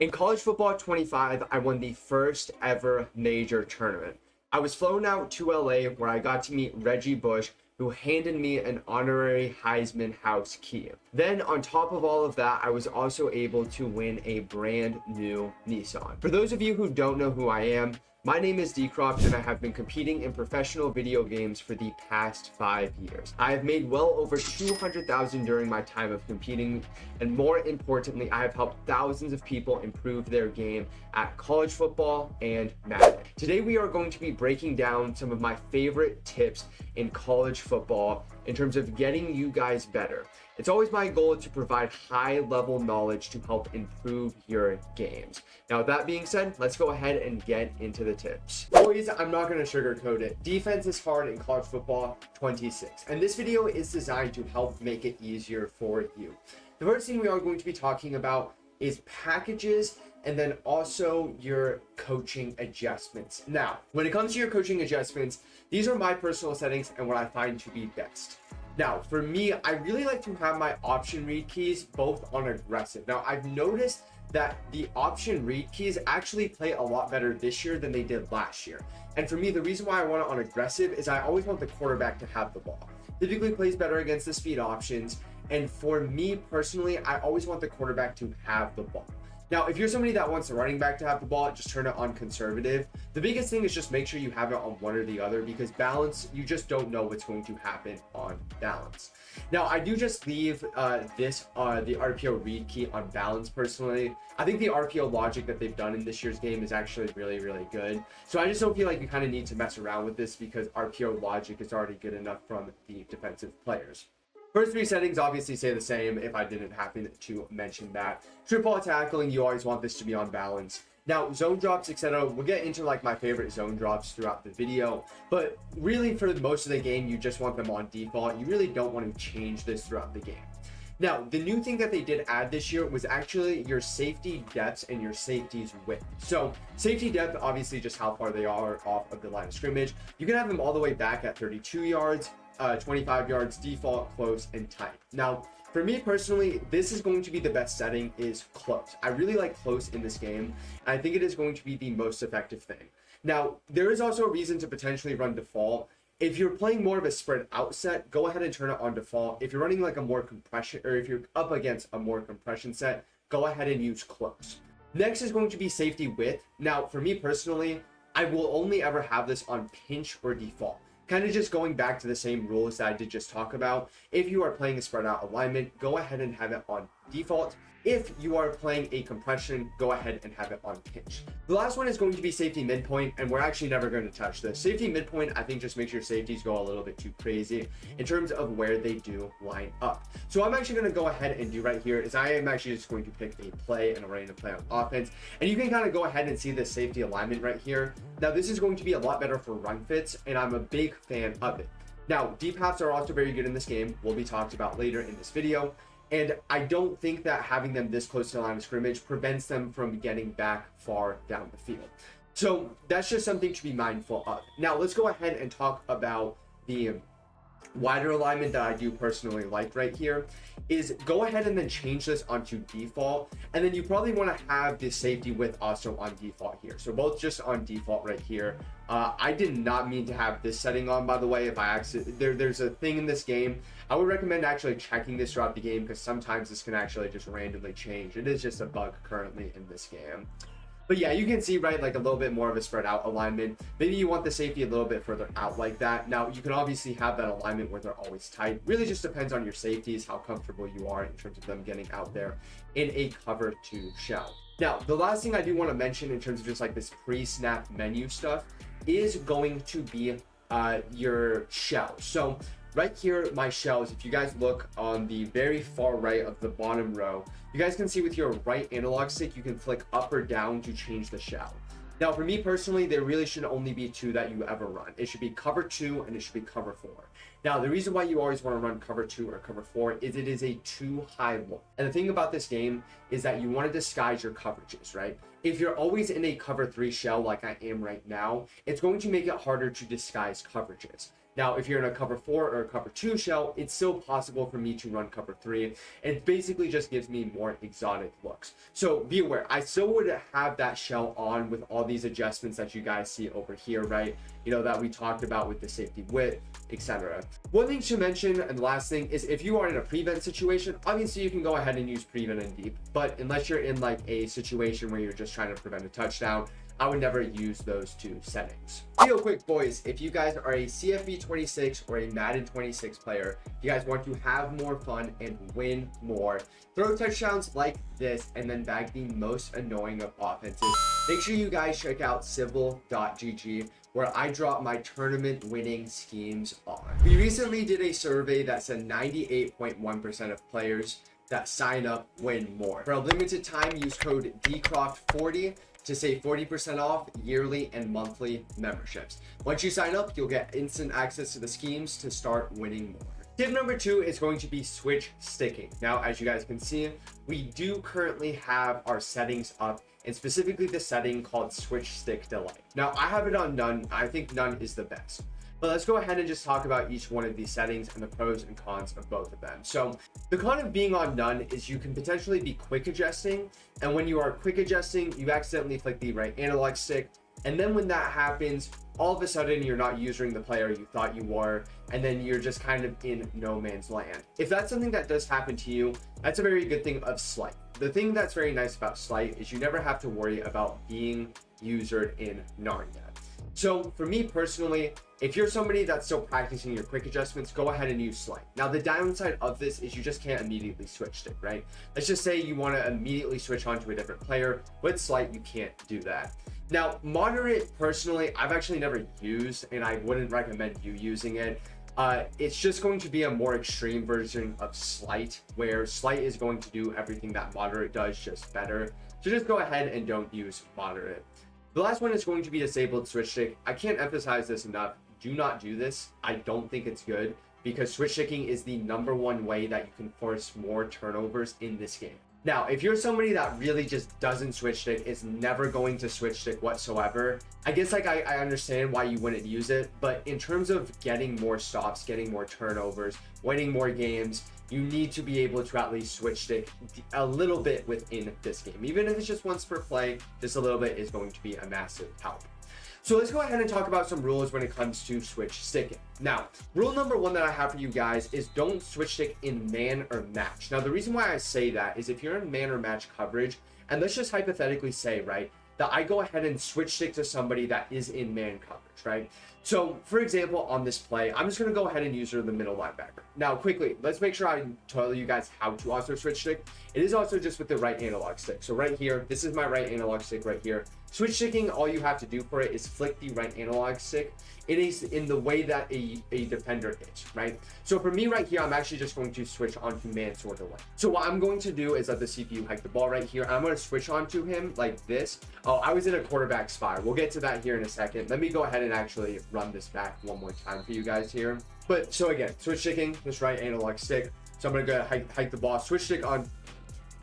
In college football 25, I won the first ever major tournament. I was flown out to LA where I got to meet Reggie Bush, who handed me an honorary Heisman House key. Then on top of all of that, I was also able to win a brand new Nissan. For those of you who don't know who I am, my name is Dcroft and I have been competing in professional video games for the past 5 years. I have made well over 200,000 during my time of competing, and more importantly, I have helped thousands of people improve their game at college football and Madden. Today we are going to be breaking down some of my favorite tips in college football in terms of getting you guys better. It's always my goal to provide high-level knowledge to help improve your games. Now, with that being said, let's go ahead and get into the tips. Boys, I'm not going to sugarcoat it. Defense is hard in college football 26, and this video is designed to help make it easier for you. The first thing we are going to be talking about is packages and then also your coaching adjustments. Now, when it comes to your coaching adjustments, these are my personal settings and what I find to be best. Now, for me, I really like to have my option read keys both on aggressive. Now, I've noticed that the option read keys actually play a lot better this year than they did last year. And for me, the reason why I want it on aggressive is I always want the quarterback to have the ball. Typically plays better against the speed options. And for me personally, I always want the quarterback to have the ball. Now, if you're somebody that wants the running back to have the ball, just turn it on conservative. The biggest thing is just make sure you have it on one or the other, because balance, you just don't know what's going to happen on balance. Now, I do just leave the RPO read key on balance personally. I think the RPO logic that they've done in this year's game is actually really, really good. So I just don't feel like you kind of need to mess around with this because RPO logic is already good enough from the defensive players. First three settings obviously stay the same if I didn't happen to mention that. Trip ball tackling, you always want this to be on balance. Now, zone drops, etc. We'll get into like my favorite zone drops throughout the video, but really for most of the game, you just want them on default. You really don't want to change this throughout the game. Now, the new thing that they did add this year was actually your safety depths and your safeties width. So safety depth, obviously just how far they are off of the line of scrimmage. You can have them all the way back at 32 yards, 25 yards, default, close, and tight. Now, for me personally, this is going to be the best setting is close. I really like close in this game. And I think it is going to be the most effective thing. Now, there is also a reason to potentially run default. If you're playing more of a spread out set, go ahead and turn it on default. If you're running like a more compression, or if you're up against a more compression set, go ahead and use close. Next is going to be safety width. Now, for me personally, I will only ever have this on pinch or default. Kind of just going back to the same rules that I did just talk about. If you are playing a spread out alignment, go ahead and have it on default. If you are playing a compression, go ahead and have it on pinch. The last one is going to be safety midpoint, and we're actually never going to touch this. Safety midpoint, I think, just makes your safeties go a little bit too crazy in terms of where they do line up. So I'm actually going to go ahead and do right here is I am actually just going to pick a play, and I'm ready to play on offense. And you can kind of go ahead and see the safety alignment right here. Now, this is going to be a lot better for run fits, and I'm a big fan of it. Now, deep halves are also very good in this game. Will be talked about later in this video. And I don't think that having them this close to the line of scrimmage prevents them from getting back far down the field. So that's just something to be mindful of. Now let's go ahead and talk about the wider alignment that I do personally like right here. Is go ahead and then change this onto default, and then you probably want to have the safety width also on default here. So both just on default right here. I did not mean to have this setting on, by the way. If I accidentally, there's a thing in this game. I would recommend actually checking this throughout the game because sometimes this can actually just randomly change. It is just a bug currently in this game. But yeah, you can see, right, like a little bit more of a spread out alignment. Maybe you want the safety a little bit further out like that. Now, you can obviously have that alignment where they're always tight. Really just depends on your safeties, how comfortable you are in terms of them getting out there in a cover 2 shell. Now, the last thing I do want to mention in terms of just like this pre-snap menu stuff is going to be your shell. So right here, my shells, if you guys look on the very far right of the bottom row, you guys can see with your right analog stick, you can flick up or down to change the shell. Now, for me personally, there really should only be 2 that you ever run. It should be cover 2 and it should be cover 4. Now, the reason why you always want to run cover 2 or cover 4 is it is a too high look. And the thing about this game is that you want to disguise your coverages, right? If you're always in a cover 3 shell like I am right now, it's going to make it harder to disguise coverages. Now, if you're in a cover 4 or a cover 2 shell, it's still possible for me to run cover 3. And it basically just gives me more exotic looks. So be aware, I still would have that shell on with all these adjustments that you guys see over here, right? You know, that we talked about with the safety width, etc. One thing to mention, and the last thing, is if you are in a prevent situation, obviously you can go ahead and use prevent and deep, but unless you're in like a situation where you're just trying to prevent a touchdown, I would never use those two settings. Real quick, boys, if you guys are a CFB26 or a Madden 26 player, if you guys want to have more fun and win more, throw touchdowns like this and then bag the most annoying of offenses, make sure you guys check out civil.gg, where I drop my tournament winning schemes on. We recently did a survey that said 98.1% of players that sign up win more. For a limited time, use code Dcroft40 to save 40% off yearly and monthly memberships. Once you sign up, you'll get instant access to the schemes to start winning more. Tip number 2 is going to be switch sticking. Now, as you guys can see, we do currently have our settings up, and specifically the setting called switch stick delay. Now, I have it on none. I think none is the best. But let's go ahead and just talk about each one of these settings and the pros and cons of both of them. So the con of being on none is you can potentially be quick adjusting. And when you are quick adjusting, you accidentally flick the right analog stick. And then when that happens, all of a sudden you're not using the player you thought you were, and then you're just kind of in no man's land. If that's something that does happen to you, that's a very good thing of Slight. The thing that's very nice about Slight is you never have to worry about being usered in Narnia. So for me personally, if you're somebody that's still practicing your quick adjustments, go ahead and use Slight. Now the downside of this is you just can't immediately switch stick, right? Let's just say you want to immediately switch on to a different player. With Slight, you can't do that. Now, moderate, personally, I've actually never used, and I wouldn't recommend you using it. It's just going to be a more extreme version of Slight, where Slight is going to do everything that moderate does, just better. So just go ahead and don't use moderate. The last one is going to be disabled switch stick. I can't emphasize this enough. Do not do this. I don't think it's good, because switch sticking is the #1 way that you can force more turnovers in this game. Now, if you're somebody that really just doesn't switch stick, is never going to switch stick whatsoever, I guess like I understand why you wouldn't use it, but in terms of getting more stops, getting more turnovers, winning more games, you need to be able to at least switch stick a little bit within this game. Even if it's just once per play, just a little bit is going to be a massive help. So let's go ahead and talk about some rules when it comes to switch sticking. Now, rule number 1 that I have for you guys is don't switch stick in man or match. Now, the reason why I say that is if you're in man or match coverage, and let's just hypothetically say, right, that I go ahead and switch stick to somebody that is in man coverage, right? So, for example, on this play, I'm just going to go ahead and use her the middle linebacker. Now, quickly, let's make sure I tell you guys how to also switch stick. It is also just with the right analog stick. So right here, this is my right analog stick right here. Switch sticking, all you have to do for it is flick the right analog stick. It is in the way that a defender is, right? So for me right here, I'm actually just going to switch onto man sort of way. So what I'm going to do is let the CPU hike the ball right here. I'm going to switch onto him like this. Oh, I was in a quarterback spy. We'll get to that here in a second. Let me go ahead and actually run this back one more time for you guys here. But so again, switch sticking, this right analog stick. So I'm going to go hike the ball, switch stick on.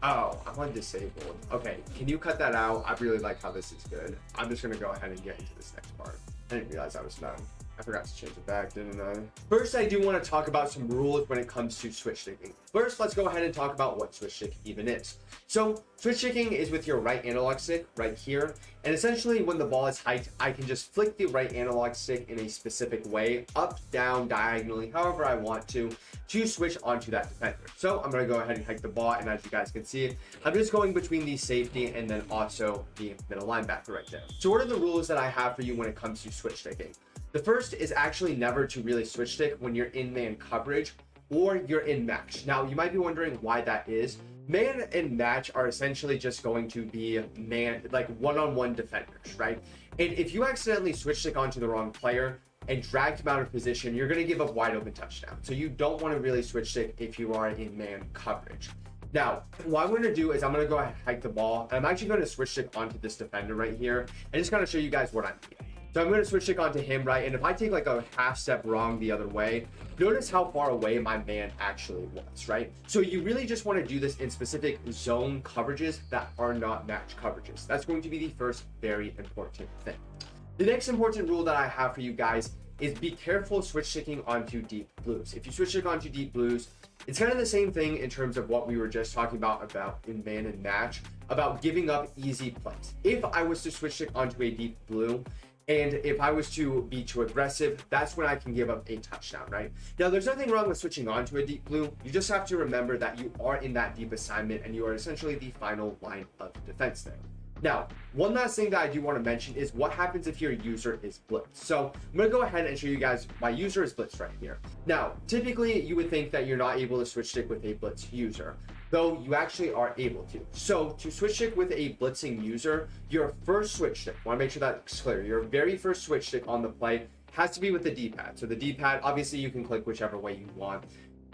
Oh, I'm on disabled. Okay, can you cut that out? I really like how this is good. I'm just gonna go ahead and get into this next part. I didn't realize I was done. I forgot to change it back, didn't I? First, I do want to talk about some rules when it comes to switch sticking. First, let's go ahead and talk about what switch stick even is. So, switch sticking is with your right analog stick right here. And essentially, when the ball is hiked, I can just flick the right analog stick in a specific way, up, down, diagonally, however I want to switch onto that defender. So, I'm going to go ahead and hike the ball. And as you guys can see, I'm just going between the safety and then also the middle linebacker right there. So, what are the rules that I have for you when it comes to switch sticking? The first is actually never to really switch stick when you're in man coverage or you're in match. Now, you might be wondering why that is. Man and match are essentially just going to be man, like one-on-one defenders, right? And if you accidentally switch stick onto the wrong player and drag him out of position, you're going to give up wide open touchdown. So you don't want to really switch stick if you are in man coverage. Now, what I'm going to do is I'm going to go ahead and hike the ball. And I'm actually going to switch stick onto this defender right here and just kind of show you guys what I'm doing. So I'm going to switch stick onto him, right? And if I take like a half step wrong the other way, notice how far away my man actually was, right? So you really just want to do this in specific zone coverages that are not match coverages. That's going to be the first very important thing. The next important rule that I have for you guys is be careful switch sticking onto deep blues. If you switch stick onto deep blues, it's kind of the same thing in terms of what we were just talking about in man and match, about giving up easy plays. If I was to switch stick onto a deep blue, and if I was to be too aggressive, that's when I can give up a touchdown, right? Now, there's nothing wrong with switching on to a deep blue. You just have to remember that you are in that deep assignment and you are essentially the final line of defense there. Now, one last thing that I do want to mention is what happens if your user is blitzed. So I'm going to go ahead and show you guys my user is blitzed right here. Now, typically you would think that you're not able to switch stick with a blitzed user, though you actually are able to. So to switch stick with a blitzing user, your first switch stick, want to make sure that's clear, your very first switch stick on the play has to be with the D-pad. So the D-pad, obviously you can click whichever way you want.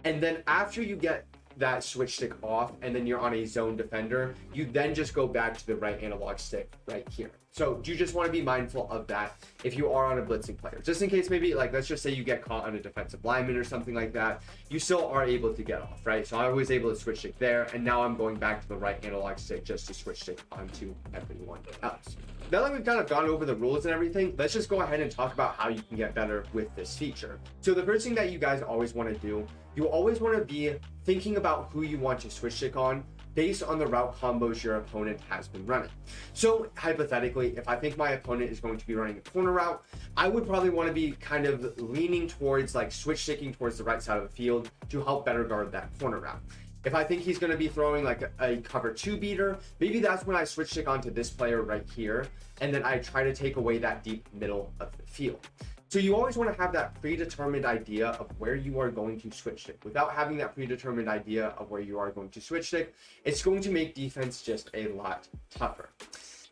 And then after you get that switch stick off and then you're on a zone defender, you then just go back to the right analog stick right here. So you just want to be mindful of that if you are on a blitzing player, just in case maybe, like, let's just say you get caught on a defensive lineman or something like that, you still are able to get off, right? So I was able to switch stick there, and now I'm going back to the right analog stick just to switch stick onto everyone else. Now that we've kind of gone over the rules and everything, let's just go ahead and talk about how you can get better with this feature. So the first thing that you guys always want to do, you always want to be thinking about who you want to switch stick on based on the route combos your opponent has been running. So hypothetically, if I think my opponent is going to be running a corner route, I would probably want to be kind of leaning towards, like, switch sticking towards the right side of the field to help better guard that corner route. If I think he's going to be throwing like a cover 2 beater, maybe that's when I switch stick onto this player right here, and then I try to take away that deep middle of the field. So you always want to have that predetermined idea of where you are going to switch stick. Without having that predetermined idea of where you are going to switch stick, it's going to make defense just a lot tougher.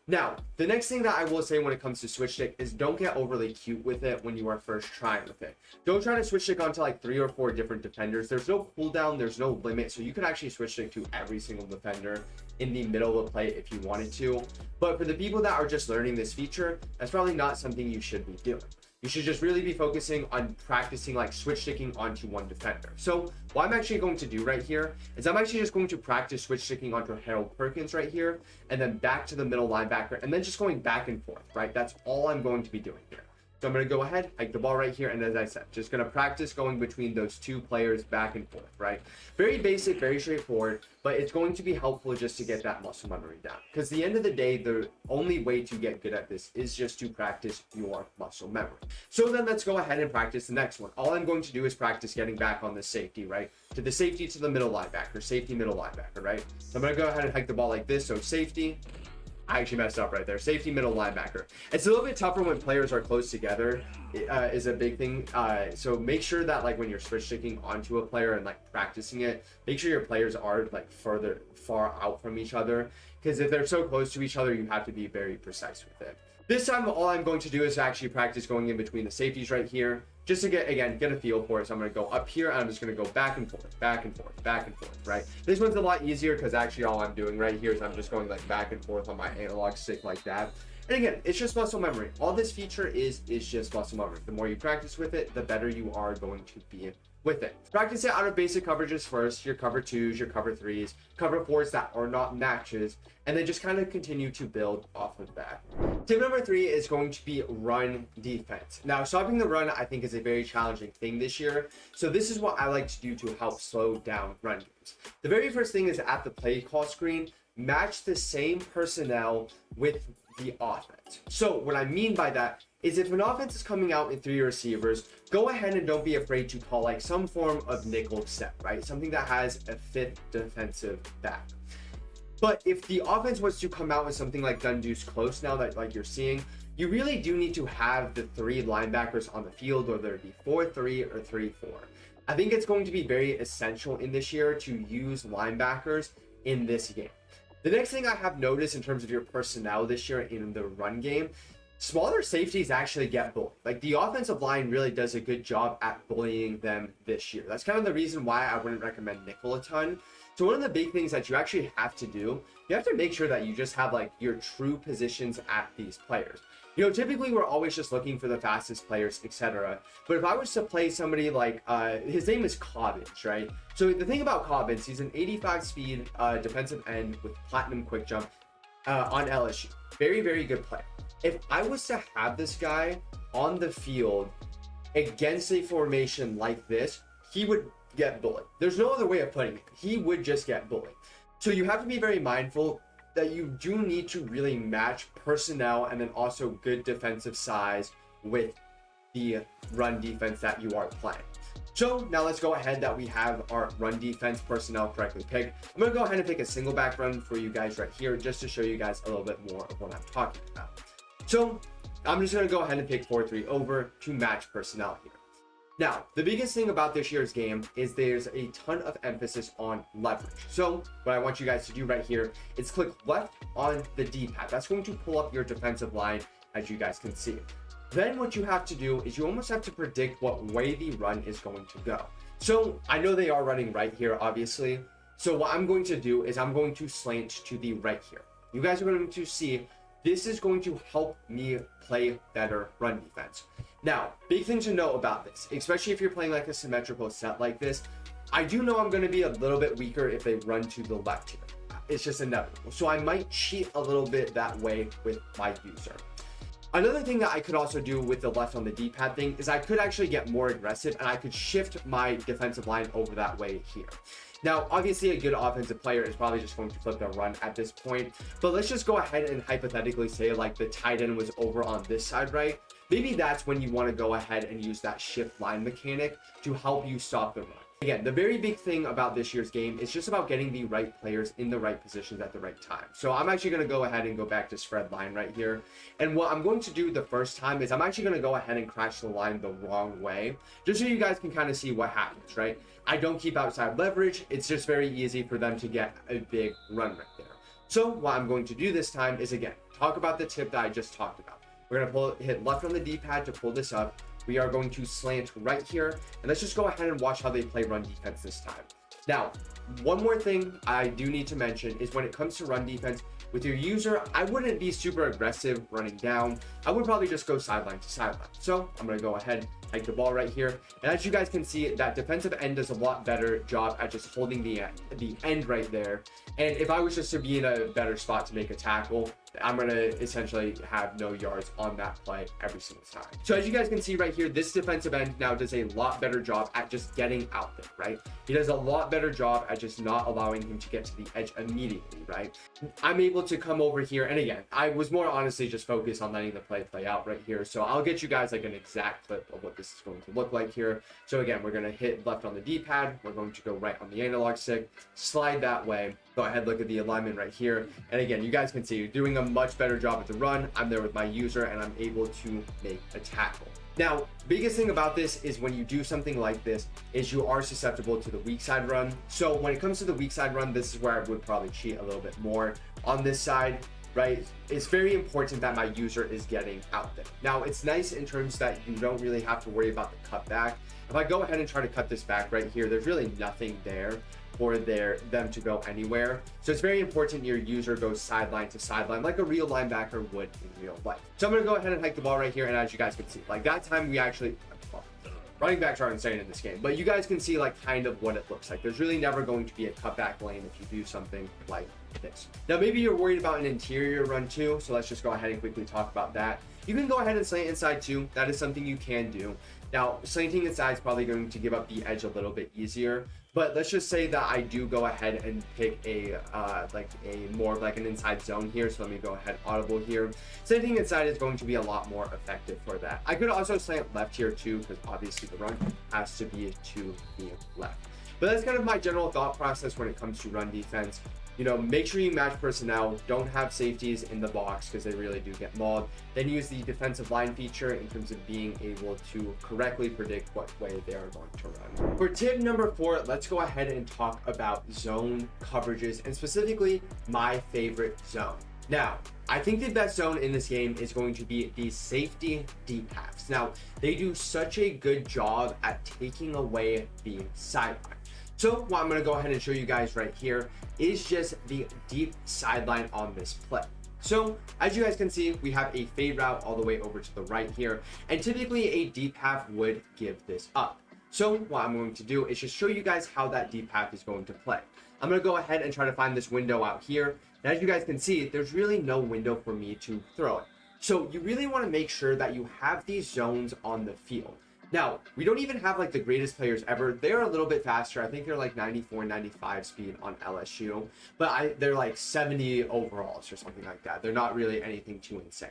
Now, the next thing that I will say when it comes to switch stick is don't get overly cute with it when you are first trying with it. Don't try to switch stick onto like 3 or 4 different defenders. There's no cooldown, there's no limit, so you can actually switch stick to every single defender in the middle of the play if you wanted to. But for the people that are just learning this feature, that's probably not something you should be doing. You should just really be focusing on practicing like switch sticking onto one defender. So what I'm actually going to do right here is I'm actually just going to practice switch sticking onto Harold Perkins right here, and then back to the middle linebacker, and then just going back and forth, right? That's all I'm going to be doing here. So I'm going to go ahead, hike the ball right here, and as I said, just going to practice going between those 2 players back and forth, right? Very basic, very straightforward, but it's going to be helpful just to get that muscle memory down. Because at the end of the day, the only way to get good at this is just to practice your muscle memory. So then let's go ahead and practice the next one. All I'm going to do is practice getting back on the safety, right? To the safety to the middle linebacker, safety, middle linebacker, right? So I'm going to go ahead and hike the ball like this, so safety. I actually messed up right there. Safety, middle linebacker. It's a little bit tougher when players are close together, is a big thing. So make sure that like when you're switch sticking onto a player and like practicing it, make sure your players are like far out from each other. Because if they're so close to each other, you have to be very precise with it. This time, all I'm going to do is actually practice going in between the safeties right here, just to get a feel for it. So I'm going to go up here, and I'm just going to go back and forth, back and forth, back and forth, right? This one's a lot easier because actually all I'm doing right here is I'm just going like back and forth on my analog stick like that. And again, it's just muscle memory. All this feature is just muscle memory. The more you practice with it, the better you are going to be with it. Practice it out of basic coverages first, your cover 2s, your cover 3s, cover 4s that are not matches, and then just kind of continue to build off of that. Tip number 3 is going to be run defense. Now, stopping the run, I think, is a very challenging thing this year. So this is what I like to do to help slow down run games. The very first thing is at the play call screen, match the same personnel with the offense. So what I mean by that is if an offense is coming out in 3 receivers, go ahead and don't be afraid to call like some form of nickel set, right? Something that has a 5th defensive back. But if the offense was to come out with something like gun deuce close now that like you're seeing, you really do need to have the 3 linebackers on the field, whether it be 4-3 or 3-4. I think it's going to be very essential in this year to use linebackers in this game. The next thing I have noticed in terms of your personnel this year in the run game, smaller safeties actually get bullied. Like the offensive line really does a good job at bullying them this year. That's kind of the reason why I wouldn't recommend nickel a ton. So one of the big things that you actually have to do, you have to make sure that you just have like your true positions at these players. You know, typically we're always just looking for the fastest players, etc. But if I was to play somebody like, his name is Cobbins, right? So the thing about Cobbins, he's an 85 speed defensive end with platinum quick jump on LSU. Very, very good player. If I was to have this guy on the field against a formation like this, he would get bullied. There's no other way of putting it. He would just get bullied. So you have to be very mindful that you do need to really match personnel and then also good defensive size with the run defense that you are playing. So now let's go ahead that we have our run defense personnel correctly picked. I'm going to go ahead and pick a single back run for you guys right here just to show you guys a little bit more of what I'm talking about. So I'm just going to go ahead and pick 4-3 over to match personnel here. Now, the biggest thing about this year's game is there's a ton of emphasis on leverage. So what I want you guys to do right here is click left on the D-pad. That's going to pull up your defensive line, as you guys can see. Then what you have to do is you almost have to predict what way the run is going to go. So I know they are running right here, obviously. So what I'm going to do is I'm going to slant to the right here. You guys are going to see this is going to help me play better run defense. Now, big thing to know about this, especially if you're playing like a symmetrical set like this, I do know I'm going to be a little bit weaker if they run to the left here. It's just inevitable. So I might cheat a little bit that way with my user. Another thing that I could also do with the left on the D-pad thing is I could actually get more aggressive and I could shift my defensive line over that way here. Now, obviously a good offensive player is probably just going to flip the run at this point, but let's just go ahead and hypothetically say like the tight end was over on this side, right? Maybe that's when you want to go ahead and use that shift line mechanic to help you stop the run. Again, the very big thing about this year's game is just about getting the right players in the right positions at the right time. So I'm actually going to go ahead and go back to spread line right here. And what I'm going to do the first time is I'm actually going to go ahead and crash the line the wrong way, just so you guys can kind of see what happens, right? I don't keep outside leverage. It's just very easy for them to get a big run right there. So what I'm going to do this time is, again, talk about the tip that I just talked about. We're going to hit left on the D-pad to pull this up. We are going to slant right here, and let's just go ahead and watch how they play run defense this time. Now, one more thing I do need to mention is when it comes to run defense, with your user, I wouldn't be super aggressive running down. I would probably just go sideline to sideline. So I'm going to go ahead, hike the ball right here. And as you guys can see, that defensive end does a lot better job at just holding the end right there. And if I was just to be in a better spot to make a tackle, I'm going to essentially have no yards on that play every single time. So as you guys can see right here, this defensive end now does a lot better job at just getting out there, right? He does a lot better job at just not allowing him to get to the edge immediately, right? I'm able to come over here, and again, I was more honestly just focused on letting the play out right here. So I'll get you guys like an exact clip of what this is going to look like here. So again, we're going to hit left on the D-pad. We're going to go right on the analog stick, slide that way. Go ahead, look at the alignment right here. And again, you guys can see you're doing a much better job at the run. I'm there with my user and I'm able to make a tackle. Now, biggest thing about this is when you do something like this is you are susceptible to the weak side run. So when it comes to the weak side run, this is where I would probably cheat a little bit more on this side, right? It's very important that my user is getting out there. Now, it's nice in terms that you don't really have to worry about the cutback. If I go ahead and try to cut this back right here, there's really nothing there for them to go anywhere. So it's very important your user goes sideline to sideline like a real linebacker would in real life. So I'm going to go ahead and hike the ball right here, and as you guys can see, like that time we actually, running backs are insane in this game, but you guys can see like kind of what it looks like. There's really never going to be a cutback lane if you do something like this. Now maybe you're worried about an interior run too, so let's just go ahead and quickly talk about that. You can go ahead and slant inside too. That is something you can do. Now, slanting inside is probably going to give up the edge a little bit easier, but let's just say that I do go ahead and pick a more of like an inside zone here. So let me go ahead, audible here. Slanting inside is going to be a lot more effective for that. I could also slant left here too, because obviously the run has to be to the left. But that's kind of my general thought process when it comes to run defense. You know, make sure you match personnel. Don't have safeties in the box because they really do get mauled. Then use the defensive line feature in terms of being able to correctly predict what way they are going to run. For tip number 4, let's go ahead and talk about zone coverages and specifically my favorite zone. Now, I think the best zone in this game is going to be the safety deep halves. Now, they do such a good job at taking away the sideline. So what I'm going to go ahead and show you guys right here is just the deep sideline on this play. So as you guys can see, we have a fade route all the way over to the right here, and typically a deep half would give this up. So what I'm going to do is just show you guys how that deep half is going to play. I'm going to go ahead and try to find this window out here. And as you guys can see, there's really no window for me to throw it. So you really want to make sure that you have these zones on the field. Now, we don't even have like the greatest players ever. They're a little bit faster. I think they're like 94, 95 speed on LSU, but they're like 70 overalls or something like that. They're not really anything too insane.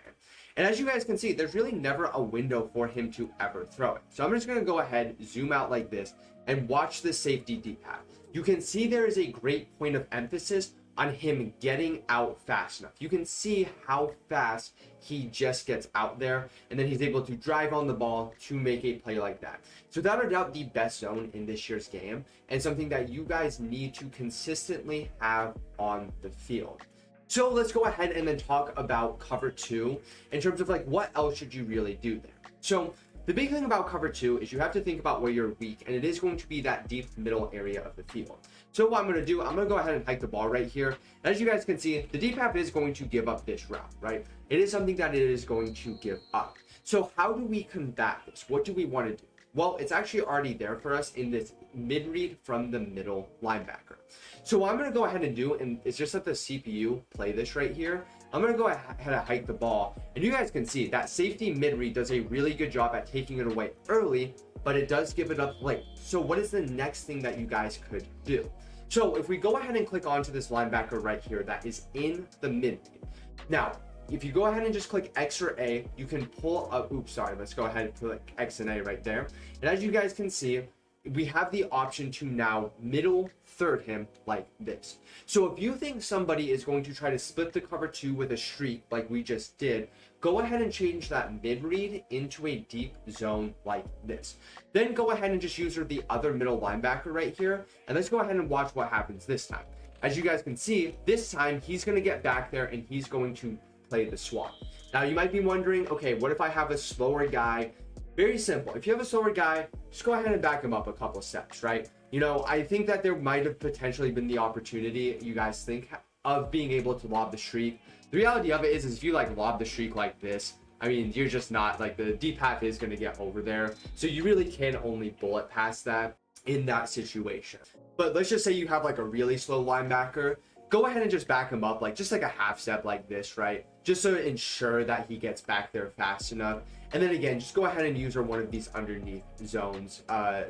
And as you guys can see, there's really never a window for him to ever throw it. So I'm just going to go ahead, zoom out like this, and watch the safety deep path. You can see there is a great point of emphasis on him getting out fast enough. You can see how fast he just gets out there, and then he's able to drive on the ball to make a play like that. So without a doubt, the best zone in this year's game, and something that you guys need to consistently have on the field. So let's go ahead and then talk about cover 2 in terms of like what else should you really do there. So the big thing about cover 2 is you have to think about where you're weak, and it is going to be that deep middle area of the field. So what I'm going to do, I'm going to go ahead and hike the ball right here. As you guys can see, the deep half is going to give up this route, right? It is something that it is going to give up. So how do we combat this? What do we want to do? Well, it's actually already there for us in this mid-read from the middle linebacker. So what I'm going to go ahead and do, and it's just let the CPU play this right here. I'm going to go ahead and hike the ball, and you guys can see that safety mid-read does a really good job at taking it away early, but it does give it up late. So what is the next thing that you guys could do? So if we go ahead and click onto this linebacker right here that is in the mid-read. Now, if you go ahead and just click X or A, you can pull up, let's go ahead and click X and A right there. And as you guys can see, we have the option to now middle third him like this. So if you think somebody is going to try to split the cover 2 with a streak like we just did, go ahead and change that mid-read into a deep zone like this. Then go ahead and just use the other middle linebacker right here, and let's go ahead and watch what happens this time. As you guys can see, this time he's going to get back there and he's going to play the swap. Now you might be wondering, okay, what if I have a slower guy? Very simple. If you have a slower guy, just go ahead and back him up a couple steps, right? You know, I think that there might have potentially been the opportunity, you guys think, of being able to lob the streak. The reality of it is if you like lob the streak like this, I mean, you're just not, like, the deep half is going to get over there. So you really can only bullet past that in that situation. But let's just say you have like a really slow linebacker. Go ahead and just back him up, like just like a half step like this, right? Just to ensure that he gets back there fast enough. And then again, just go ahead and use one of these underneath zones,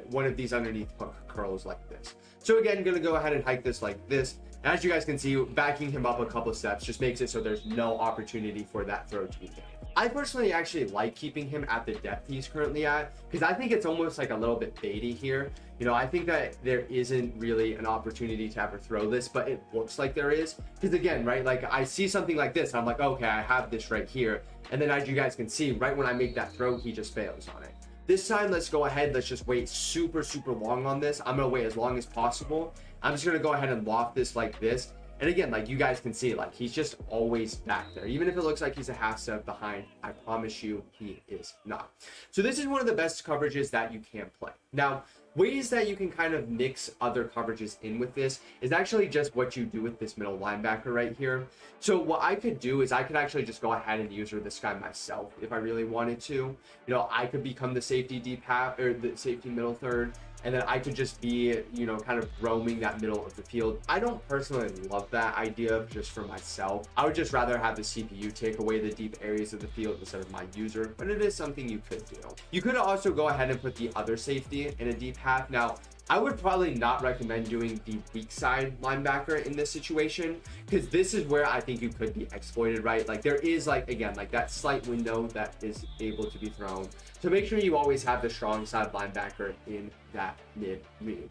one of these underneath hook curls like this. So again, gonna go ahead and hike this like this. And as you guys can see, backing him up a couple steps just makes it so there's no opportunity for that throw to be made. I personally actually like keeping him at the depth he's currently at, because I think it's almost like a little bit baity here. You know, I think that there isn't really an opportunity to ever throw this, but it looks like there is. Because again, right, like I see something like this, and I'm like, okay, I have this right here. And then as you guys can see, right when I make that throw, he just fails on it. This time, let's go ahead, let's just wait super long on this. I'm gonna wait as long as possible. I'm just gonna go ahead and loft this like this. And again, like you guys can see, like he's just always back there. Even if it looks like he's a half step behind, I promise you he is not. So this is one of the best coverages that you can play. Now, ways that you can kind of mix other coverages in with this is actually just what you do with this middle linebacker right here. So what I could do is I could actually just go ahead and use this guy myself if I really wanted to. You know, I could become the safety deep half or the safety middle third, and then I could just be, you know, kind of roaming that middle of the field. I don't personally love that idea just for myself. I would just rather have the CPU take away the deep areas of the field instead of my user, but it is something you could do. You could also go ahead and put the other safety in a deep half. Now, I would probably not recommend doing the weak side linebacker in this situation, because this is where I think you could be exploited, right? Like there is like, again, like that slight window that is able to be thrown. So make sure you always have the strong side linebacker in that mid-read.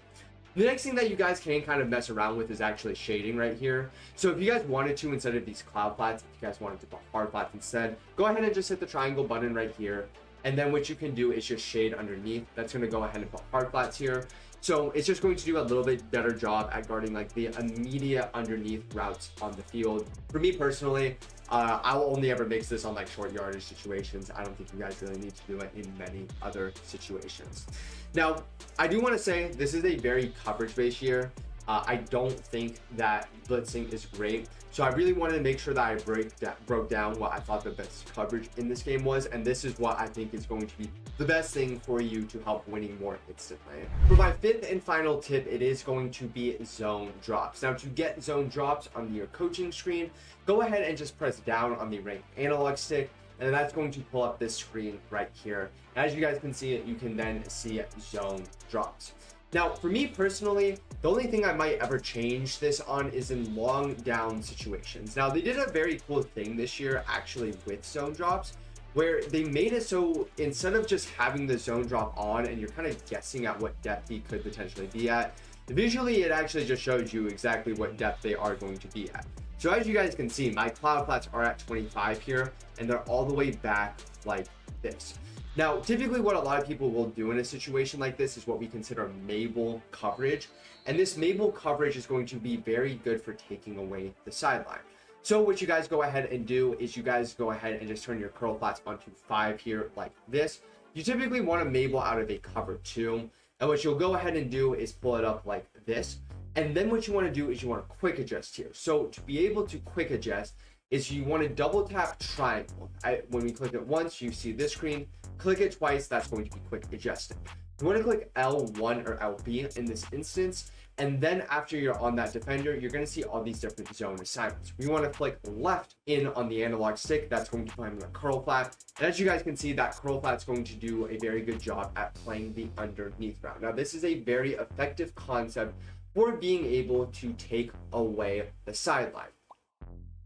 The next thing that you guys can kind of mess around with is actually shading right here. So if you guys wanted to, instead of these cloud flats, if you guys wanted to put hard flats instead, go ahead and just hit the triangle button right here. And then what you can do is just shade underneath. That's going to go ahead and put hard flats here. So it's just going to do a little bit better job at guarding like the immediate underneath routes on the field. For me personally, I'll only ever mix this on like short yardage situations. I don't think you guys really need to do it in many other situations. Now, I do want to say this is a very coverage-based year. I don't think that blitzing is great. So I really wanted to make sure that I broke down what I thought the best coverage in this game was. And this is what I think is going to be the best thing for you to help winning more instantly. For my fifth and final tip, it is going to be zone drops. Now to get zone drops on your coaching screen, go ahead and just press down on the right analog stick. and then that's going to pull up this screen right here. As you guys can see, you can then see zone drops. Now, for me personally, the only thing I might ever change this on is in long down situations. Now, they did a very cool thing this year actually with zone drops, where they made it so instead of just having the zone drop on and you're kind of guessing at what depth he could potentially be at, visually it actually just shows you exactly what depth they are going to be at. So as you guys can see, my cloud flats are at 25 here, and they're all the way back like this. Now, typically what a lot of people will do in a situation like this is what we consider Mabel coverage. And this Mabel coverage is going to be very good for taking away the sideline. So what you guys go ahead and do is you guys go ahead and just turn your curl flats onto 5 here like this. You typically want to Mabel out of a cover 2. And what you'll go ahead and do is pull it up like this. And then what you want to do is you want to quick adjust here. So to be able to quick adjust is you want to double tap triangle. When we click it once, you see this screen. Click it twice, that's going to be quick adjusting. You want to click L1 or LB in this instance, and then after you're on that defender, you're going to see all these different zone assignments. We want to click left in on the analog stick. That's going to find the curl flat. And as you guys can see, that curl flat is going to do a very good job at playing the underneath route. Now, this is a very effective concept for being able to take away the sideline.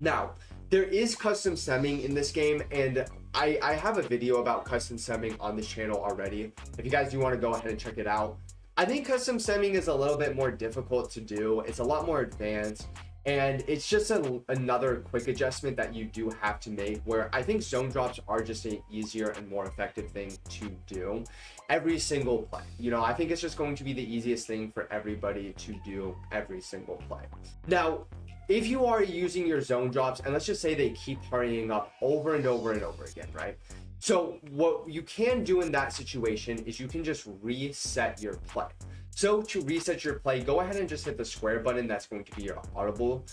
Now, there is custom stemming in this game, and I have a video about custom stemming on this channel already. If you guys do want to go ahead and check it out. I think custom stemming is a little bit more difficult to do. It's a lot more advanced, and it's just another quick adjustment that you do have to make, where I think zone drops are just an easier and more effective thing to do every single play. You know, I think it's just going to be the easiest thing for everybody to do every single play. Now, if you are using your zone drops, and let's just say they keep hurrying up over and over and over again, right? So what you can do in that situation is you can just reset your play. So to reset your play, go ahead and just hit the square button. That's going to be your audible.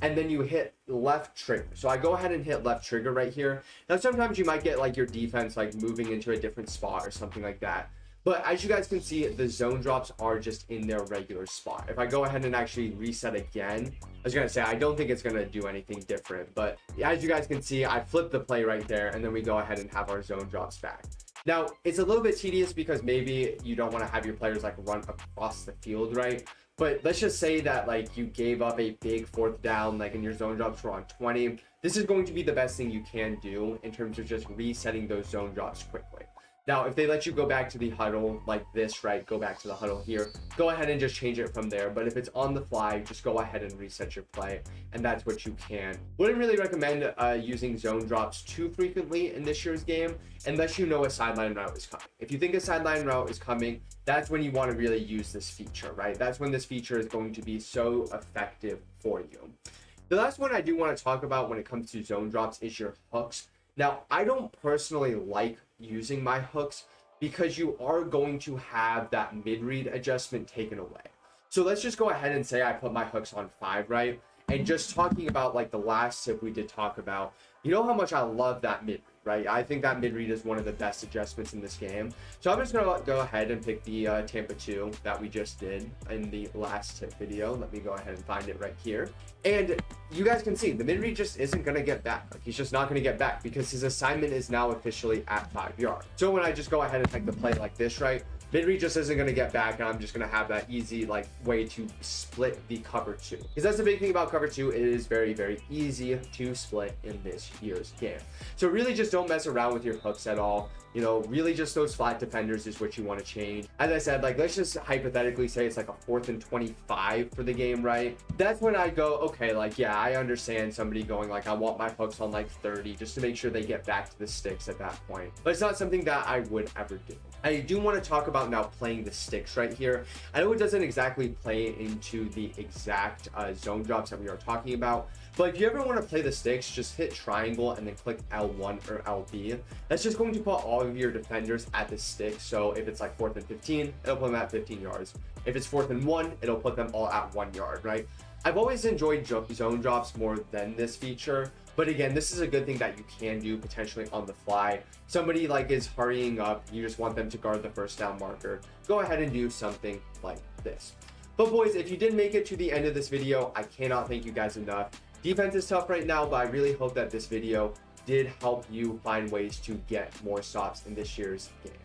And then you hit left trigger. So I go ahead and hit left trigger right here. Now, sometimes you might get like your defense like moving into a different spot or something like that. But as you guys can see, the zone drops are just in their regular spot. If I go ahead and actually reset again, I was going to say, I don't think it's going to do anything different. But as you guys can see, I flipped the play right there, and then we go ahead and have our zone drops back. Now, it's a little bit tedious because maybe you don't want to have your players like run across the field, right? But let's just say that like you gave up a big 4th down, like and your zone drops were on 20. This is going to be the best thing you can do in terms of just resetting those zone drops quickly. Now, if they let you go back to the huddle like this, right, go back to the huddle here, go ahead and just change it from there. But if it's on the fly, just go ahead and reset your play, and that's what you can. Wouldn't really recommend using zone drops too frequently in this year's game unless you know a sideline route is coming. If you think a sideline route is coming, that's when you want to really use this feature, right? That's when this feature is going to be so effective for you. The last one I do want to talk about when it comes to zone drops is your hooks. Now, I don't personally like using my hooks because you are going to have that mid-read adjustment taken away. So let's just go ahead and say I put my hooks on 5, right? And just talking about like the last tip we did talk about, you know how much I love that mid-read, right? I think that mid-read is one of the best adjustments in this game. So I'm just going to go ahead and pick the Tampa 2 that we just did in the last tip video. Let me go ahead and find it right here. And you guys can see the mid-read just isn't going to get back. Like, he's just not going to get back because his assignment is now officially at 5 yards. So when I just go ahead and take the play like this, right? Mid-read just isn't going to get back, and I'm just going to have that easy like way to split the cover 2. Because that's the big thing about cover 2. It is very, very easy to split in this year's game. So really just don't mess around with your hooks at all. You know, really just those flat defenders is what you want to change. As I said, like, let's just hypothetically say it's like a 4th and 25 for the game, right? That's when I go, okay, like, yeah, I understand somebody going like, I want my hooks on like 30 just to make sure they get back to the sticks at that point. But it's not something that I would ever do. I do want to talk about now playing the sticks right here. I know it doesn't exactly play into the exact zone drops that we are talking about, but if you ever want to play the sticks, just hit triangle and then click L1 or LB. That's just going to put all of your defenders at the stick. So if it's like 4th and 15, it'll put them at 15 yards. If it's 4th and 1, it'll put them all at 1 yard, right? I've always enjoyed zone drops more than this feature. But again, this is a good thing that you can do potentially on the fly. Somebody like is hurrying up, you just want them to guard the 1st down marker. Go ahead and do something like this. But boys, if you did make it to the end of this video, I cannot thank you guys enough. Defense is tough right now, but I really hope that this video did help you find ways to get more stops in this year's game?